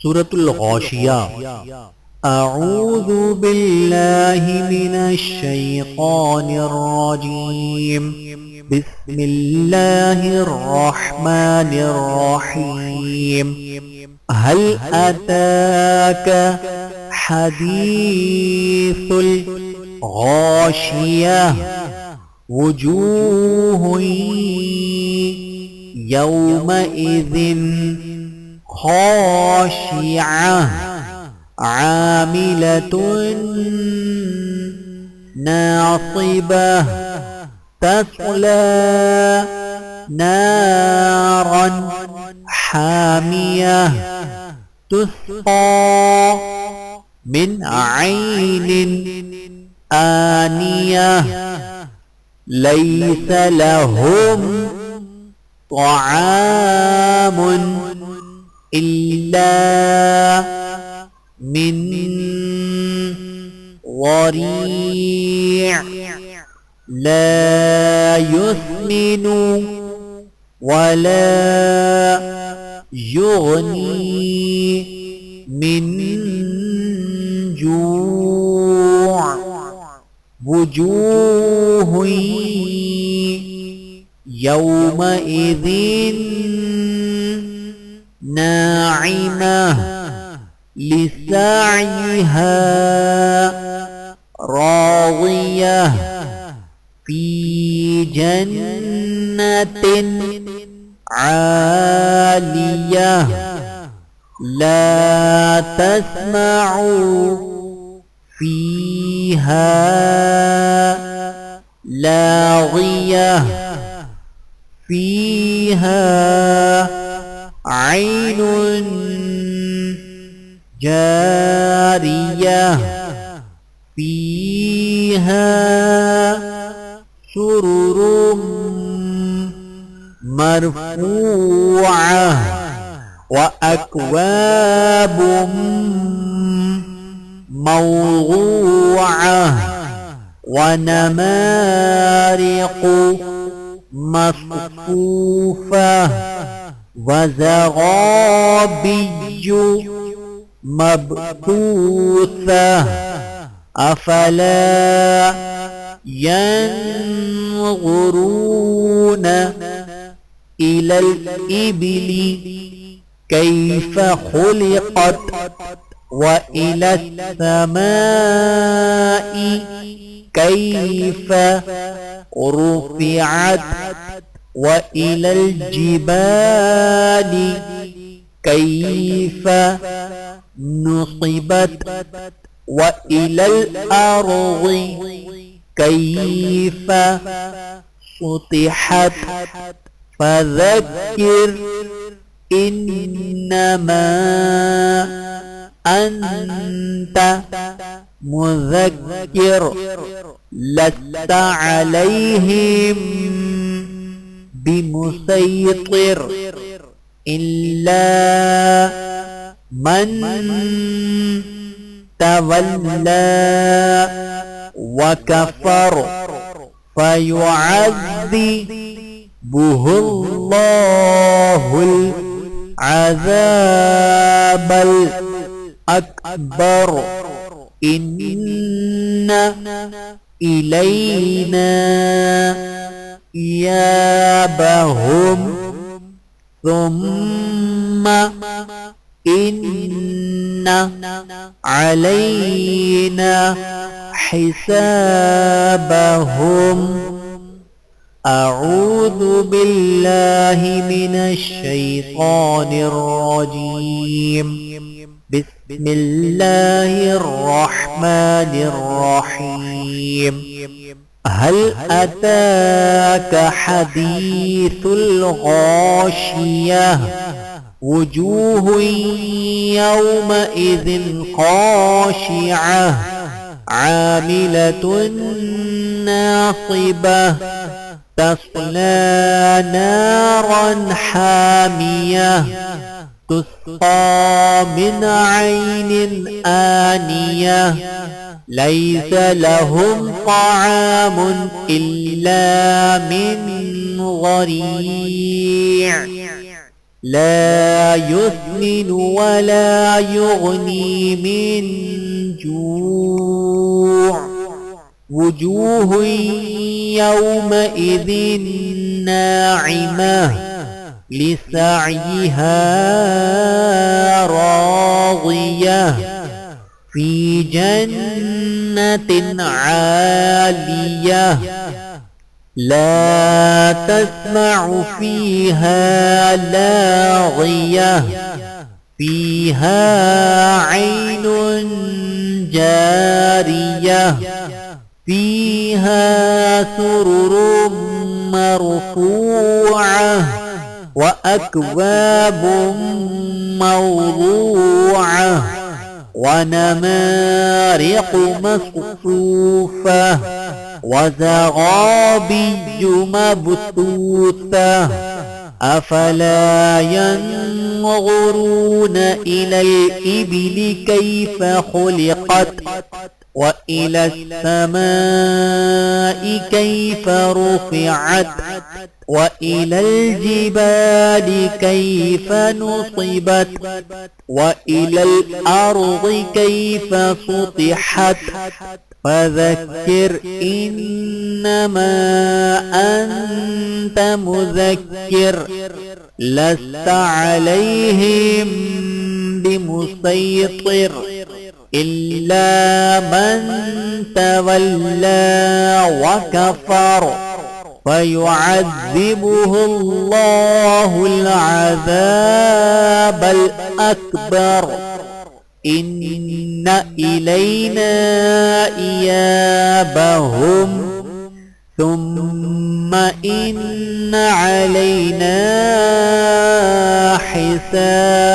سورة الغاشية. أعوذ بالله من الشيطان الرجيم. بسم الله الرحمن الرحيم. هل أتاك حديث الغاشية؟ وجوه يومئذ خاشعة عاملة ناصبة تصلى نارا حامية تسقى من عين آنية ليس لهم طعام إلا من ضريع لا يسمن ولا يغني من جوع. وجوه يومئذ ناعمة لسعيها راضية في جنة عالية لا تسمع فيها لاغية فيها عين جارية فيها سرر مرفوعة وأكواب موضوعة ونمارق مصفوفة وزغابي مبثوثة أفلا ينظرون إلى الإبل كيف خلقت وإلى السماء كيف رفعت وإلى الجبال كيف نصبت وإلى الأرض كيف سطحت فذكر إنما أنت مذكر لست عليهم بمسيطر إلا من تولى وكفر فيعذبه الله العذاب الأكبر إن إلينا إيابهم ثم إن علينا حسابهم. أعوذ بالله من الشيطان الرجيم. بسم الله الرحمن الرحيم. هل أتاك حديث الغاشية؟ وجوه يومئذ خاشعة عاملة ناصبة تصلى نارا حامية تسقى من عين آنية ليس لهم طعام إلا من ضريع لا يسمن ولا يغني من جوع وجوه يومئذ ناعمة لسعيها راضية في جنة عالية لا تسمع فيها لاغية فيها عين جارية فيها سرر مرفوعة وأكواب موضوعة ونمارق مصفوفة وزغابي مبثوثة أفلا ينظرون إلى الإبل كيف خلقت وإلى السماء كيف رفعت وإلى الجبال كيف نصبت وإلى الأرض كيف سطحت فذكر إنما أنت مذكر لست عليهم بمسيطر إلا من تولى وكفر فيعذبه الله العذاب الأكبر إن إلينا إيابهم ثم إن علينا حسابهم